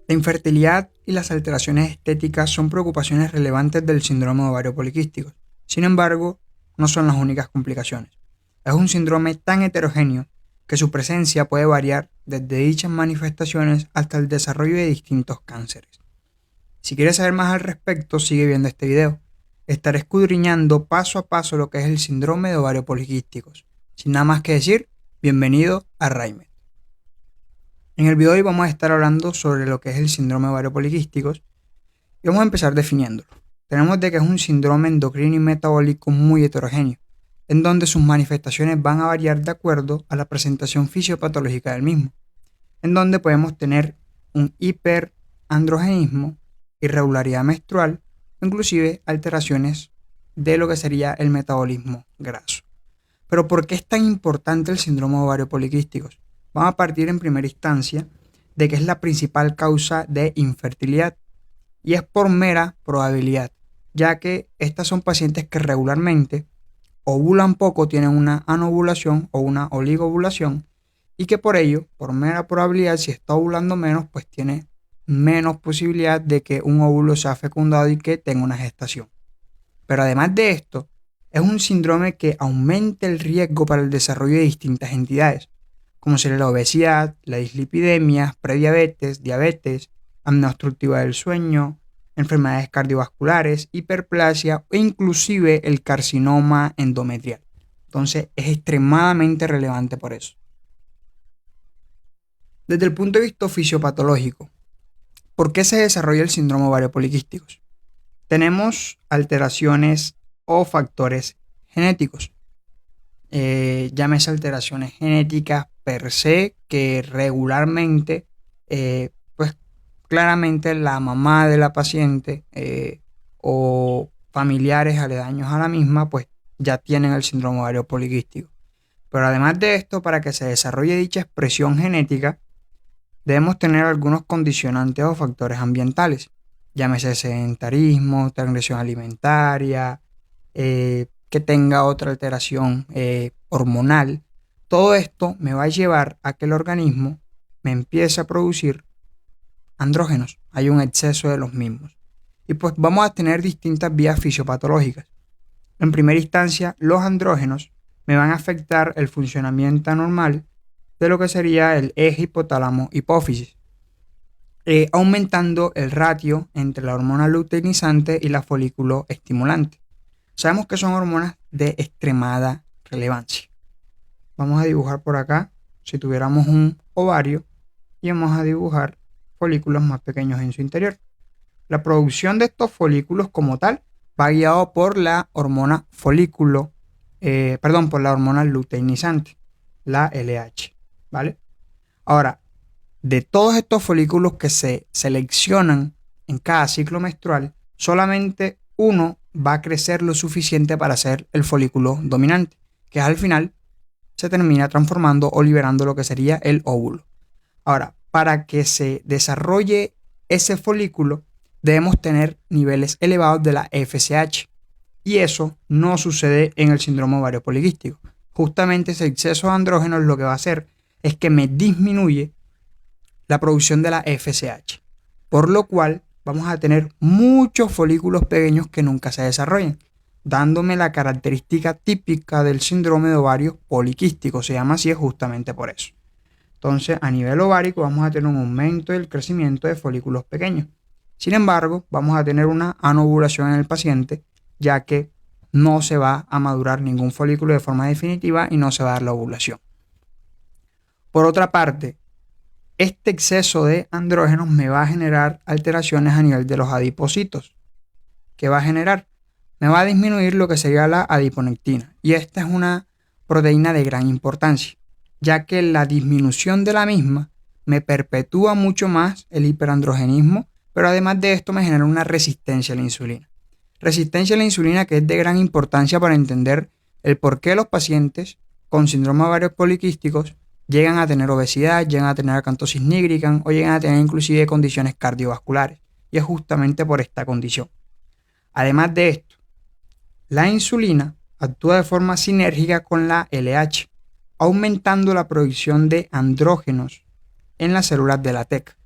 La infertilidad y las alteraciones estéticas son preocupaciones relevantes del síndrome de ovario poliquístico. Sin embargo, no son las únicas complicaciones. Es un síndrome tan heterogéneo que su presencia puede variar desde dichas manifestaciones hasta el desarrollo de distintos cánceres. Si quieres saber más al respecto, sigue viendo este video. Estaré escudriñando paso a paso lo que es el síndrome de ovario poliquístico. Sin nada más que decir, bienvenido a Raimed. En el video de hoy vamos a estar hablando sobre lo que es el síndrome de ovario poliquístico y vamos a empezar definiéndolo. Tenemos de que es un síndrome endocrino y metabólico muy heterogéneo, en donde sus manifestaciones van a variar de acuerdo a la presentación fisiopatológica del mismo, en donde podemos tener un hiperandrogenismo, irregularidad menstrual, inclusive alteraciones de lo que sería el metabolismo graso. Pero ¿por qué es tan importante el síndrome de ovario poliquístico? Vamos a partir en primera instancia de que es la principal causa de infertilidad y es por mera probabilidad, ya que estas son pacientes que regularmente ovulan poco, tienen una anovulación o una oligovulación y que por ello, por mera probabilidad, si está ovulando menos, pues tiene menos posibilidad de que un óvulo sea fecundado y que tenga una gestación. Pero además de esto, es un síndrome que aumenta el riesgo para el desarrollo de distintas entidades, como sería la obesidad, la dislipidemia, prediabetes, diabetes, apnea obstructiva del sueño, enfermedades cardiovasculares, hiperplasia o inclusive el carcinoma endometrial. Entonces es extremadamente relevante por eso. Desde el punto de vista fisiopatológico, ¿por qué se desarrolla el síndrome ovario poliquístico? Tenemos alteraciones o factores genéticos. Llámese alteraciones genéticas per se, que regularmente, pues claramente la mamá de la paciente o familiares aledaños a la misma, pues ya tienen el síndrome ovario poliquístico. Pero además de esto, para que se desarrolle dicha expresión genética, debemos tener algunos condicionantes o factores ambientales. Llámese sedentarismo, transgresión alimentaria, que tenga otra alteración hormonal. Todo esto me va a llevar a que el organismo me empiece a producir andrógenos. Hay un exceso de los mismos. Y pues vamos a tener distintas vías fisiopatológicas. En primera instancia, los andrógenos me van a afectar el funcionamiento anormal de lo que sería el eje hipotálamo-hipófisis, aumentando el ratio entre la hormona luteinizante y la folículo estimulante. Sabemos que son hormonas de extremada relevancia. Vamos a dibujar por acá, si tuviéramos un ovario, y vamos a dibujar folículos más pequeños en su interior. La producción de estos folículos como tal va guiado por la hormona por la hormona luteinizante, la LH, ¿vale? Ahora, de todos estos folículos que se seleccionan en cada ciclo menstrual, solamente uno va a crecer lo suficiente para ser el folículo dominante, que al final se termina transformando o liberando lo que sería el óvulo. Ahora, para que se desarrolle ese folículo, debemos tener niveles elevados de la FSH, y eso no sucede en el síndrome ovario poliquístico. Justamente ese exceso de andrógenos lo que va a hacer es que me disminuye la producción de la FSH, por lo cual vamos a tener muchos folículos pequeños que nunca se desarrollan, dándome la característica típica del síndrome de ovario poliquístico. Se llama así justamente por eso. Entonces, a nivel ovárico vamos a tener un aumento del crecimiento de folículos pequeños. Sin embargo, vamos a tener una anovulación en el paciente, ya que no se va a madurar ningún folículo de forma definitiva y no se va a dar la ovulación. Por otra parte, este exceso de andrógenos me va a generar alteraciones a nivel de los adipocitos. ¿Qué va a generar? Me va a disminuir lo que sería la adiponectina. Y esta es una proteína de gran importancia, ya que la disminución de la misma me perpetúa mucho más el hiperandrogenismo, pero además de esto me genera una resistencia a la insulina. Resistencia a la insulina que es de gran importancia para entender el por qué los pacientes con síndrome ovario poliquísticos llegan a tener obesidad, llegan a tener acantosis nigricans o llegan a tener inclusive condiciones cardiovasculares. Y es justamente por esta condición. Además de esto, la insulina actúa de forma sinérgica con la LH, aumentando la producción de andrógenos en las células de la TEC.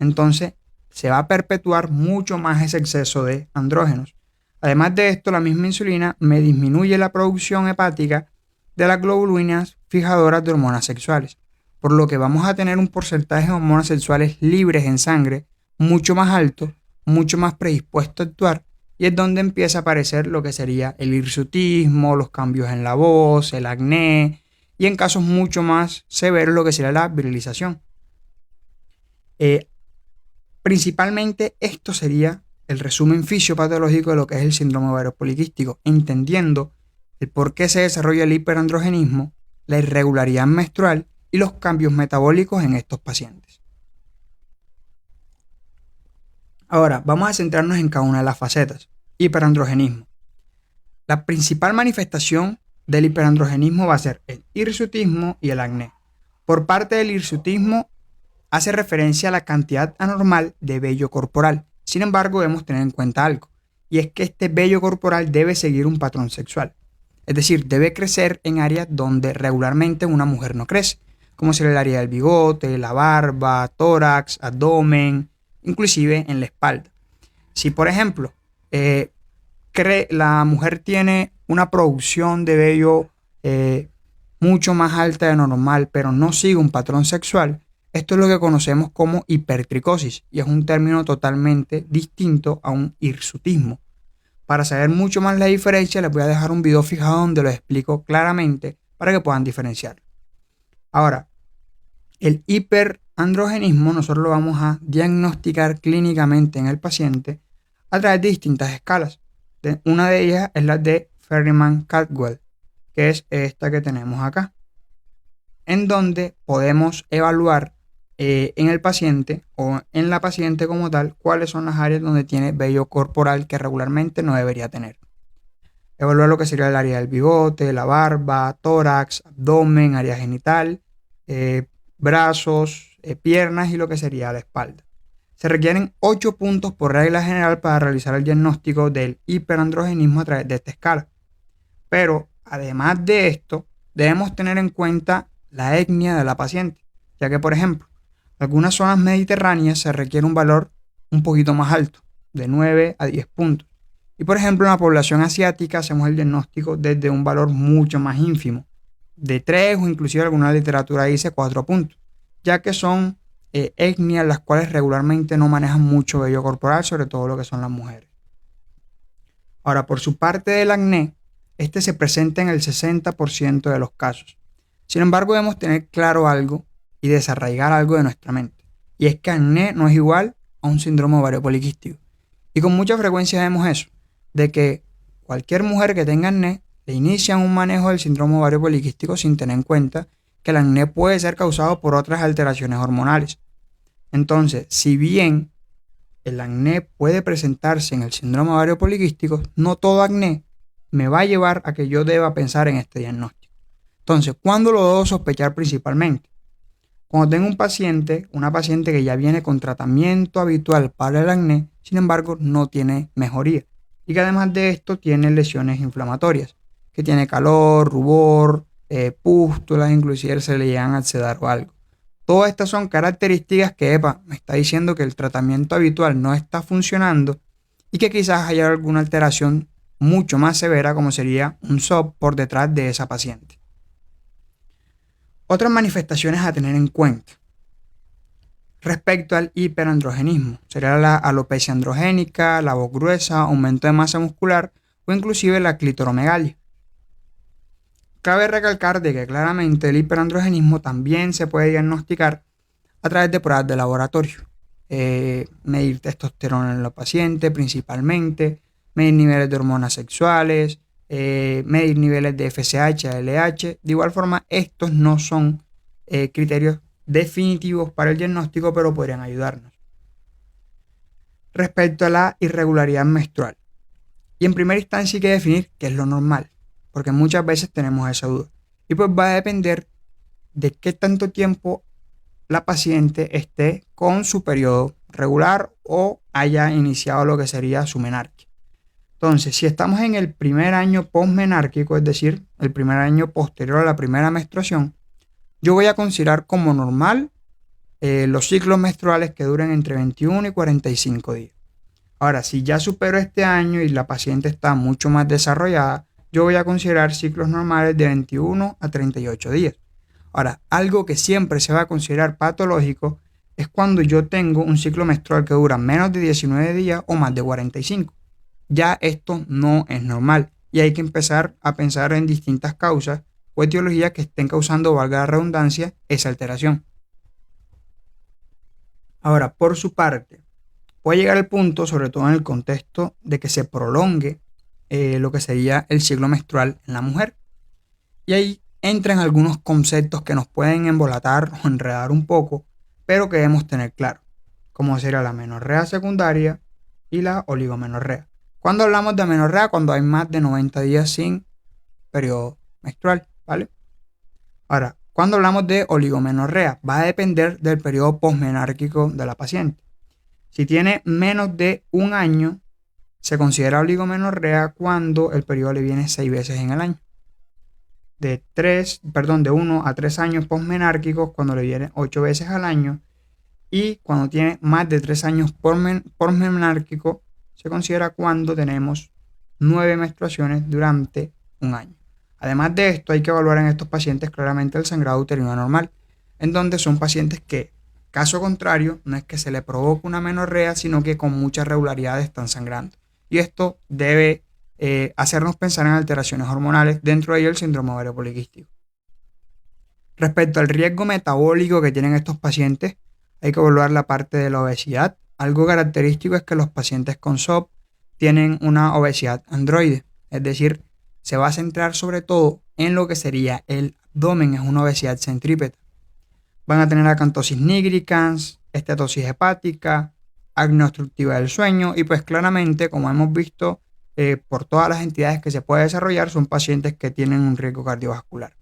Entonces se va a perpetuar mucho más ese exceso de andrógenos. Además de esto, la misma insulina me disminuye la producción hepática de las globulinas fijadoras de hormonas sexuales, por lo que vamos a tener un porcentaje de hormonas sexuales libres en sangre mucho más alto, mucho más predispuesto a actuar, y es donde empieza a aparecer lo que sería el hirsutismo, los cambios en la voz, el acné, y en casos mucho más severos lo que sería la virilización. Principalmente esto sería el resumen fisiopatológico de lo que es el síndrome ovario poliquístico, entendiendo el por qué se desarrolla el hiperandrogenismo, la irregularidad menstrual y los cambios metabólicos en estos pacientes. Ahora, vamos a centrarnos en cada una de las facetas. Hiperandrogenismo. La principal manifestación del hiperandrogenismo va a ser el hirsutismo y el acné. Por parte del hirsutismo, hace referencia a la cantidad anormal de vello corporal. Sin embargo, debemos tener en cuenta algo, y es que este vello corporal debe seguir un patrón sexual. Es decir, debe crecer en áreas donde regularmente una mujer no crece, como sería el área del bigote, la barba, tórax, abdomen, inclusive en la espalda. Si, por ejemplo, la mujer tiene una producción de vello mucho más alta de normal, pero no sigue un patrón sexual, esto es lo que conocemos como hipertricosis y es un término totalmente distinto a un hirsutismo. Para saber mucho más la diferencia, les voy a dejar un video fijado donde lo explico claramente para que puedan diferenciarlo. Ahora, el hiperandrogenismo nosotros lo vamos a diagnosticar clínicamente en el paciente a través de distintas escalas. Una de ellas es la de Ferryman-Caldwell, que es esta que tenemos acá, en donde podemos evaluar en el paciente o en la paciente como tal cuáles son las áreas donde tiene vello corporal que regularmente no debería tener. Evaluar lo que sería el área del bigote, la barba, tórax, abdomen, área genital, brazos, piernas y lo que sería la espalda. Se requieren 8 puntos por regla general para realizar el diagnóstico del hiperandrogenismo a través de esta escala. Pero además de esto, debemos tener en cuenta la etnia de la paciente, ya que por ejemplo, en algunas zonas mediterráneas se requiere un valor un poquito más alto, de 9 a 10 puntos. Y por ejemplo, en la población asiática hacemos el diagnóstico desde un valor mucho más ínfimo, de 3 o inclusive alguna literatura dice 4 puntos, ya que son etnias las cuales regularmente no manejan mucho vello corporal, sobre todo lo que son las mujeres. Ahora, por su parte del acné, este se presenta en el 60% de los casos. Sin embargo, debemos tener claro algo y desarraigar algo de nuestra mente. Y es que acné no es igual a un síndrome ovario poliquístico. Y con mucha frecuencia vemos eso, de que cualquier mujer que tenga acné le inician un manejo del síndrome ovario poliquístico sin tener en cuenta que el acné puede ser causado por otras alteraciones hormonales. Entonces, si bien el acné puede presentarse en el síndrome ovario poliquístico, no todo acné me va a llevar a que yo deba pensar en este diagnóstico. Entonces, ¿cuándo lo debo sospechar principalmente? Cuando tengo una paciente que ya viene con tratamiento habitual para el acné, sin embargo, no tiene mejoría. Y que además de esto tiene lesiones inflamatorias, que tiene calor, rubor, pústulas, inclusive se le llegan a sedar o algo. Todas estas son características que me está diciendo que el tratamiento habitual no está funcionando y que quizás haya alguna alteración mucho más severa como sería un SOP por detrás de esa paciente. Otras manifestaciones a tener en cuenta respecto al hiperandrogenismo sería la alopecia androgénica, la voz gruesa, aumento de masa muscular o inclusive la clitoromegalia. Cabe recalcar de que claramente el hiperandrogenismo también se puede diagnosticar a través de pruebas de laboratorio. Medir testosterona en los pacientes principalmente, medir niveles de hormonas sexuales, medir niveles de FSH, LH. De igual forma, estos no son criterios definitivos para el diagnóstico, pero podrían ayudarnos. Respecto a la irregularidad menstrual. Y en primera instancia hay que definir qué es lo normal, porque muchas veces tenemos esa duda. Y pues va a depender de qué tanto tiempo la paciente esté con su periodo regular o haya iniciado lo que sería su menarquia. Entonces, si estamos en el primer año posmenárquico, es decir, el primer año posterior a la primera menstruación, yo voy a considerar como normal los ciclos menstruales que duren entre 21 y 45 días. Ahora, si ya supero este año y la paciente está mucho más desarrollada, yo voy a considerar ciclos normales de 21 a 38 días. Ahora, algo que siempre se va a considerar patológico es cuando yo tengo un ciclo menstrual que dura menos de 19 días o más de 45. Ya esto no es normal y hay que empezar a pensar en distintas causas o etiologías que estén causando, valga la redundancia, esa alteración. Ahora, por su parte, puede llegar el punto, sobre todo en el contexto de que se prolongue lo que sería el ciclo menstrual en la mujer. Y ahí entran algunos conceptos que nos pueden embolatar o enredar un poco, pero que debemos tener claro, como sería la amenorrea secundaria y la oligomenorrea. Cuando hablamos de amenorrea, cuando hay más de 90 días sin periodo menstrual, ¿vale? Ahora, cuando hablamos de oligomenorrea, va a depender del periodo posmenárquico de la paciente. Si tiene menos de un año, se considera oligomenorrea cuando el periodo le viene 6 veces en el año. De 1 a 3 años posmenárquicos, cuando le viene 8 veces al año. Y cuando tiene más de 3 años posmenárquico, se considera cuando tenemos 9 menstruaciones durante un año. Además de esto, hay que evaluar en estos pacientes claramente el sangrado uterino anormal, en donde son pacientes que, caso contrario, no es que se le provoque una amenorrea, sino que con mucha regularidad están sangrando. Y esto debe hacernos pensar en alteraciones hormonales, dentro de ello el síndrome ovario poliquístico. Respecto al riesgo metabólico que tienen estos pacientes, hay que evaluar la parte de la obesidad. Algo característico es que los pacientes con SOP tienen una obesidad androide, es decir, se va a centrar sobre todo en lo que sería el abdomen, es una obesidad centrípeta. Van a tener acantosis nigricans, estatosis hepática, apnea obstructiva del sueño y pues claramente, como hemos visto, por todas las entidades que se puede desarrollar, son pacientes que tienen un riesgo cardiovascular.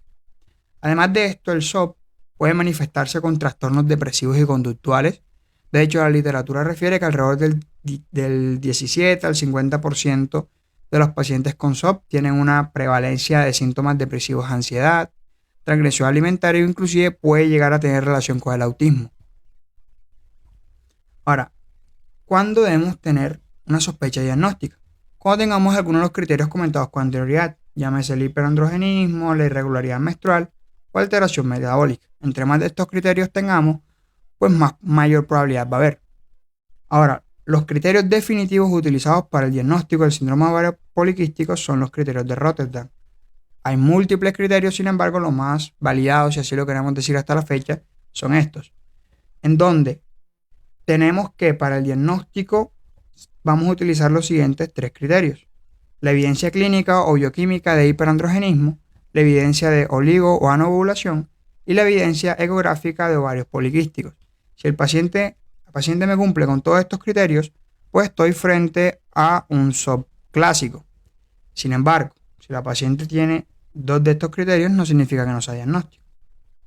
Además de esto, el SOP puede manifestarse con trastornos depresivos y conductuales. De hecho, la literatura refiere que alrededor del 17 al 50% de los pacientes con SOP tienen una prevalencia de síntomas depresivos, ansiedad, transgresión alimentaria o inclusive puede llegar a tener relación con el autismo. Ahora, ¿cuándo debemos tener una sospecha diagnóstica? Cuando tengamos algunos de los criterios comentados con anterioridad, llámese el hiperandrogenismo, la irregularidad menstrual o alteración metabólica. Entre más de estos criterios tengamos, pues mayor probabilidad va a haber. Ahora, los criterios definitivos utilizados para el diagnóstico del síndrome ovario poliquístico son los criterios de Rotterdam. Hay múltiples criterios, sin embargo, los más validados, si así lo queremos decir hasta la fecha, son estos, en donde tenemos que para el diagnóstico vamos a utilizar los siguientes 3 criterios: la evidencia clínica o bioquímica de hiperandrogenismo, la evidencia de oligo o anovulación y la evidencia ecográfica de ovarios poliquísticos. Si la paciente me cumple con todos estos criterios, pues estoy frente a un SOP clásico. Sin embargo, si la paciente tiene 2 de estos criterios, no significa que no sea diagnóstico.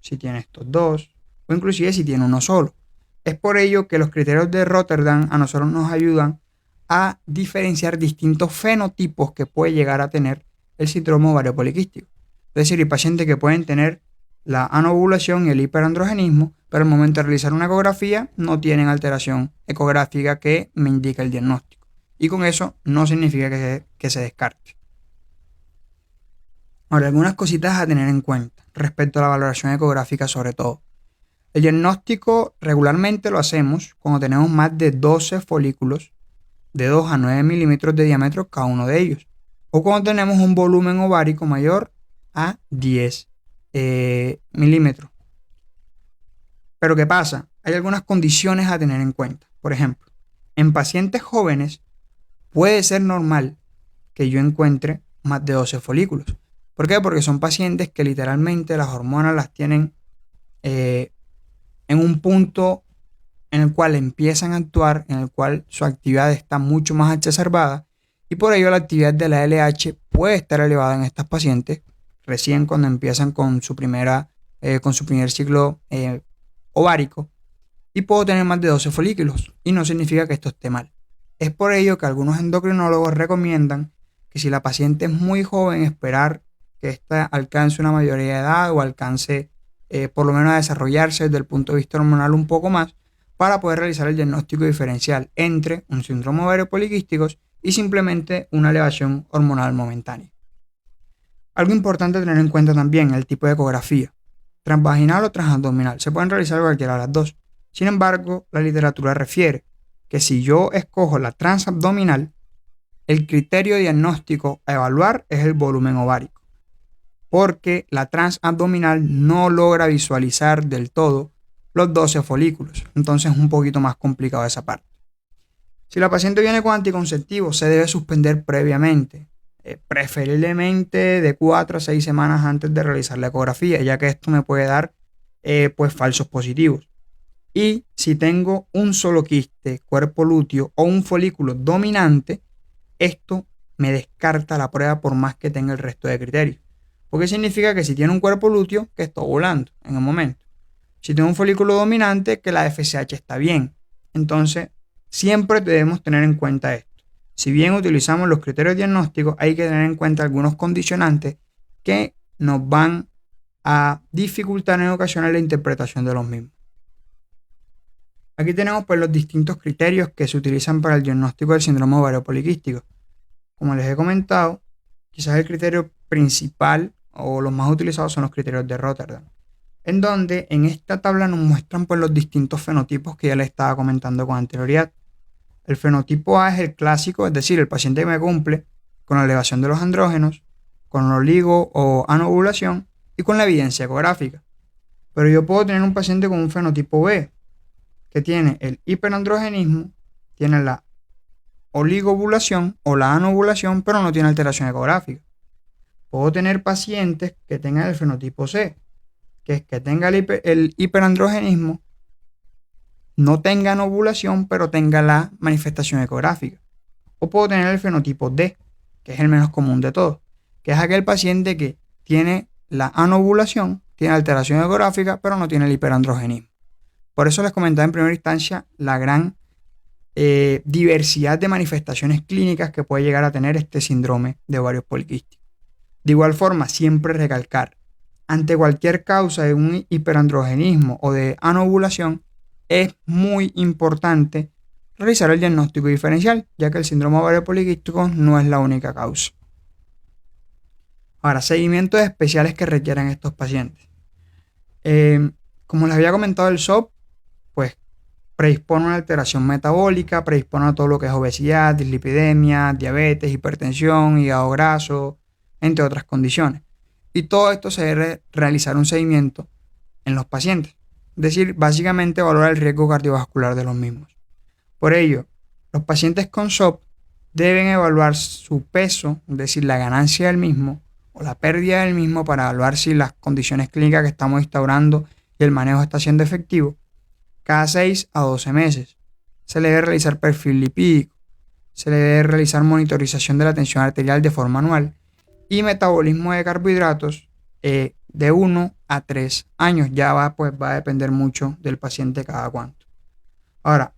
Si tiene estos 2, o inclusive si tiene uno solo. Es por ello que los criterios de Rotterdam a nosotros nos ayudan a diferenciar distintos fenotipos que puede llegar a tener el síndrome ovario poliquístico. Es decir, hay pacientes que pueden tener la anovulación y el hiperandrogenismo, pero al momento de realizar una ecografía no tienen alteración ecográfica que me indica el diagnóstico. Y con eso no significa que se descarte. Ahora, algunas cositas a tener en cuenta respecto a la valoración ecográfica sobre todo. El diagnóstico regularmente lo hacemos cuando tenemos más de 12 folículos de 2 a 9 milímetros de diámetro cada uno de ellos, o cuando tenemos un volumen ovárico mayor a 10 milímetros. Pero ¿qué pasa? Hay algunas condiciones a tener en cuenta. Por ejemplo, en pacientes jóvenes puede ser normal que yo encuentre más de 12 folículos. ¿Por qué? Porque son pacientes que literalmente las hormonas las tienen en un punto en el cual empiezan a actuar, en el cual su actividad está mucho más exacerbada y por ello la actividad de la LH puede estar elevada en estas pacientes recién cuando empiezan con su primer ciclo ovárico y puedo tener más de 12 folículos y no significa que esto esté mal. Es por ello que algunos endocrinólogos recomiendan que si la paciente es muy joven esperar que ésta alcance una mayoría de edad o alcance por lo menos a desarrollarse desde el punto de vista hormonal un poco más, para poder realizar el diagnóstico diferencial entre un síndrome ovario poliquísticos y simplemente una elevación hormonal momentánea. Algo importante a tener en cuenta también es el tipo de ecografía, transvaginal o transabdominal. Se pueden realizar cualquiera de las dos. Sin embargo, la literatura refiere que si yo escojo la transabdominal, el criterio diagnóstico a evaluar es el volumen ovárico, porque la transabdominal no logra visualizar del todo los 12 folículos. Entonces es un poquito más complicado esa parte. Si la paciente viene con anticonceptivos, se debe suspender previamente, preferiblemente de 4 a 6 semanas antes de realizar la ecografía, ya que esto me puede dar pues falsos positivos. Y si tengo un solo quiste, cuerpo lúteo o un folículo dominante, esto me descarta la prueba por más que tenga el resto de criterios. Porque significa que si tiene un cuerpo lúteo, que está ovulando en el momento. Si tengo un folículo dominante, que la FSH está bien. Entonces, siempre debemos tener en cuenta esto. Si bien utilizamos los criterios diagnósticos, hay que tener en cuenta algunos condicionantes que nos van a dificultar en ocasiones la interpretación de los mismos. Aquí tenemos pues los distintos criterios que se utilizan para el diagnóstico del síndrome ovario poliquístico. Como les he comentado, quizás el criterio principal o los más utilizados son los criterios de Rotterdam, en donde en esta tabla nos muestran pues los distintos fenotipos que ya les estaba comentando con anterioridad. El fenotipo A es el clásico, es decir, el paciente que me cumple con la elevación de los andrógenos, con oligo o anovulación y con la evidencia ecográfica. Pero yo puedo tener un paciente con un fenotipo B, que tiene el hiperandrogenismo, tiene la oligovulación o la anovulación, pero no tiene alteración ecográfica. Puedo tener pacientes que tengan el fenotipo C, que es que tenga el hiperandrogenismo, no tenga ovulación, pero tenga la manifestación ecográfica. O puedo tener el fenotipo D, que es el menos común de todos, que es aquel paciente que tiene la anovulación, tiene alteración ecográfica, pero no tiene el hiperandrogenismo. Por eso les comentaba en primera instancia la gran diversidad de manifestaciones clínicas que puede llegar a tener este síndrome de ovarios poliquísticos. De igual forma, siempre recalcar, ante cualquier causa de un hiperandrogenismo o de anovulación, es muy importante realizar el diagnóstico diferencial, ya que el síndrome ovario poliquístico no es la única causa. Ahora, seguimientos especiales que requieren estos pacientes. Como les había comentado, el SOP, pues predispone a una alteración metabólica, predispone a todo lo que es obesidad, dislipidemia, diabetes, hipertensión, hígado graso, entre otras condiciones. Y todo esto se debe realizar un seguimiento en los pacientes. Es decir, básicamente evaluar el riesgo cardiovascular de los mismos. Por ello, los pacientes con SOP deben evaluar su peso, es decir, la ganancia del mismo o la pérdida del mismo, para evaluar si las condiciones clínicas que estamos instaurando y el manejo está siendo efectivo, cada 6 a 12 meses. Se le debe realizar perfil lipídico, se le debe realizar monitorización de la tensión arterial de forma anual y metabolismo de carbohidratos de 1 a 3 años. Ya va a depender mucho del paciente cada cuánto. Ahora,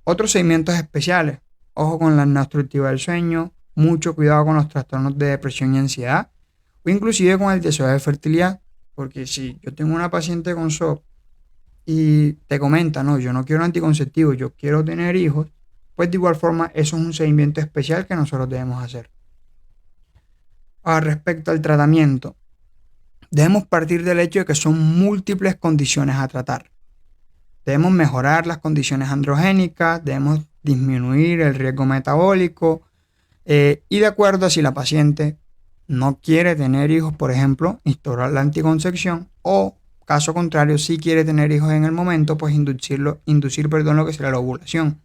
otros seguimientos especiales. Ojo con la apnea obstructiva del sueño, mucho cuidado con los trastornos de depresión y ansiedad, o inclusive con el deseo de fertilidad, porque si yo tengo una paciente con SOP y te comenta, no, yo no quiero anticonceptivo, yo quiero tener hijos, pues de igual forma eso es un seguimiento especial que nosotros debemos hacer. Ahora, respecto al tratamiento, debemos partir del hecho de que son múltiples condiciones a tratar. Debemos mejorar las condiciones androgénicas, debemos disminuir el riesgo metabólico y de acuerdo a si la paciente no quiere tener hijos, por ejemplo, instaurar la anticoncepción, o caso contrario, si quiere tener hijos en el momento, pues inducir lo que será la ovulación.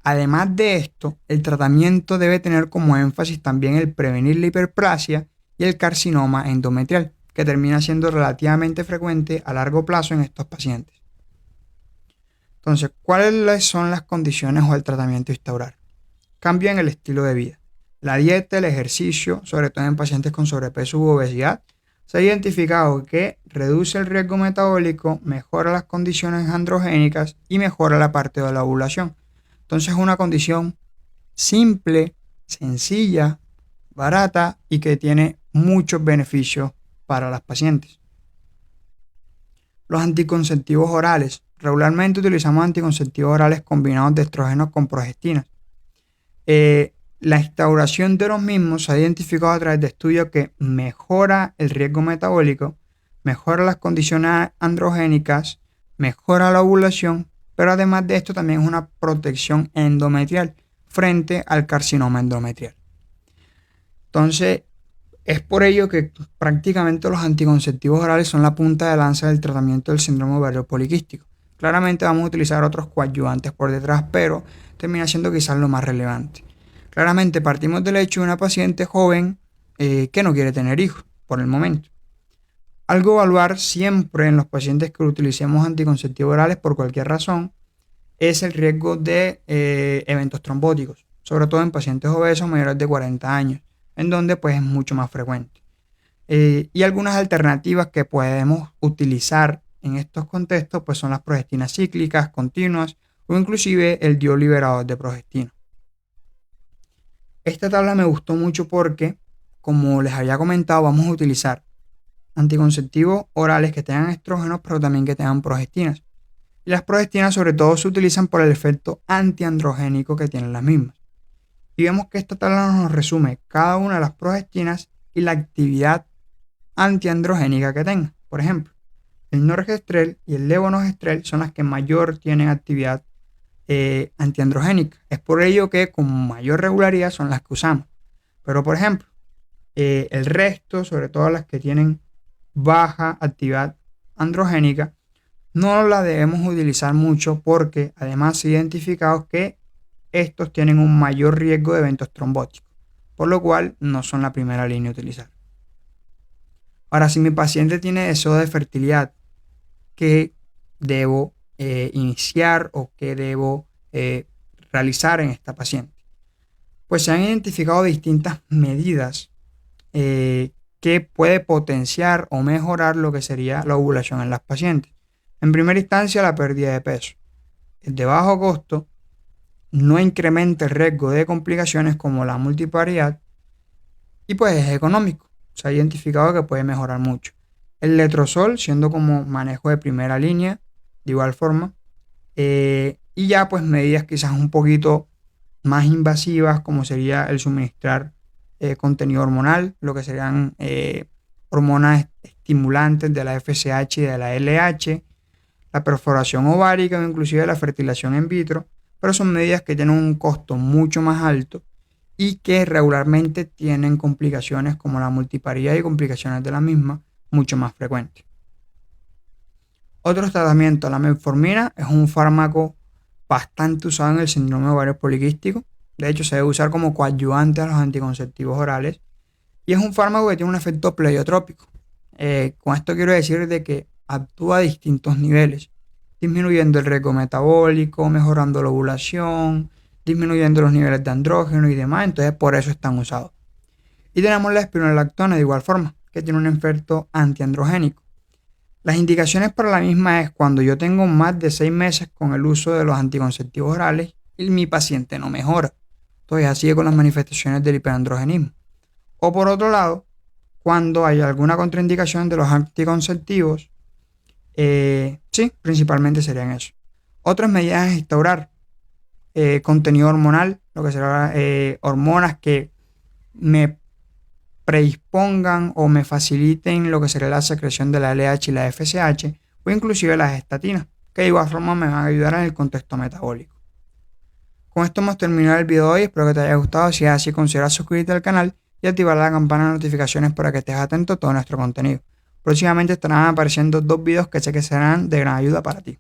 Además de esto, el tratamiento debe tener como énfasis también el prevenir la hiperplasia y el carcinoma endometrial, que termina siendo relativamente frecuente a largo plazo en estos pacientes. Entonces, ¿cuáles son las condiciones o el tratamiento a instaurar? Cambio en el estilo de vida. La dieta, el ejercicio, sobre todo en pacientes con sobrepeso u obesidad, se ha identificado que reduce el riesgo metabólico, mejora las condiciones androgénicas y mejora la parte de la ovulación. Entonces es una condición simple, sencilla, barata y que tiene muchos beneficios para las pacientes. Los anticonceptivos orales. Regularmente utilizamos anticonceptivos orales combinados de estrógenos con progestinas. La instauración de los mismos se ha identificado a través de estudios que mejora el riesgo metabólico, mejora las condiciones androgénicas, mejora la ovulación, pero además de esto también es una protección endometrial frente al carcinoma endometrial. Entonces, es por ello que prácticamente los anticonceptivos orales son la punta de lanza del tratamiento del síndrome ovario poliquístico. Claramente vamos a utilizar otros coadyuvantes por detrás, pero termina siendo quizás lo más relevante. Claramente partimos del hecho de una paciente joven que no quiere tener hijos por el momento. Algo a evaluar siempre en los pacientes que utilicemos anticonceptivos orales por cualquier razón es el riesgo de eventos trombóticos, sobre todo en pacientes obesos mayores de 40 años, en donde pues es mucho más frecuente. Y algunas alternativas que podemos utilizar en estos contextos pues son las progestinas cíclicas, continuas o inclusive el DIU liberador de progestina. Esta tabla me gustó mucho porque, como les había comentado, vamos a utilizar anticonceptivos orales que tengan estrógenos, pero también que tengan progestinas. Y las progestinas sobre todo se utilizan por el efecto antiandrogénico que tienen las mismas. Y vemos que esta tabla nos resume cada una de las progestinas y la actividad antiandrogénica que tengan. Por ejemplo, el norgestrel y el levonorgestrel son las que mayor tienen actividad antiandrogénica. Es por ello que con mayor regularidad son las que usamos. Pero por ejemplo, el resto, sobre todo las que tienen baja actividad androgénica, no la debemos utilizar mucho porque además se ha identificado que estos tienen un mayor riesgo de eventos trombóticos, por lo cual no son la primera línea a utilizar. Ahora, si mi paciente tiene deseo de fertilidad, ¿qué debo iniciar o qué debo realizar en esta paciente? Pues se han identificado distintas medidas que puede potenciar o mejorar lo que sería la ovulación en las pacientes. En primera instancia, la pérdida de peso. Es de bajo costo, no incrementa el riesgo de complicaciones como la multiparidad y pues es económico. Se ha identificado que puede mejorar mucho. El letrozol, siendo como manejo de primera línea, de igual forma. Y ya pues medidas quizás un poquito más invasivas, como sería el suministrar contenido hormonal, lo que serían hormonas estimulantes de la FSH y de la LH, la perforación ovárica o inclusive la fertilización in vitro, pero son medidas que tienen un costo mucho más alto y que regularmente tienen complicaciones como la multiparidad y complicaciones de la misma mucho más frecuentes. Otro tratamiento, la metformina, es un fármaco bastante usado en el síndrome ovario poliquístico. De hecho, se debe usar como coadyuvante a los anticonceptivos orales y es un fármaco que tiene un efecto pleiotrópico. Con esto quiero decir de que actúa a distintos niveles, disminuyendo el riesgo metabólico, mejorando la ovulación, disminuyendo los niveles de andrógeno y demás, entonces por eso están usados. Y tenemos la espironolactona de igual forma, que tiene un efecto antiandrogénico. Las indicaciones para la misma es cuando yo tengo más de 6 meses con el uso de los anticonceptivos orales y mi paciente no mejora. Entonces sigue con las manifestaciones del hiperandrogenismo. O por otro lado, cuando hay alguna contraindicación de los anticonceptivos, sí, principalmente serían eso. Otras medidas es instaurar contenido hormonal, lo que será hormonas que me predispongan o me faciliten lo que sería la secreción de la LH y la FSH o inclusive las estatinas, que de igual forma me van a ayudar en el contexto metabólico. Con esto hemos terminado el video de hoy, espero que te haya gustado. Si es así, considera suscribirte al canal y activar la campana de notificaciones para que estés atento a todo nuestro contenido. Próximamente estarán apareciendo 2 videos que sé que serán de gran ayuda para ti.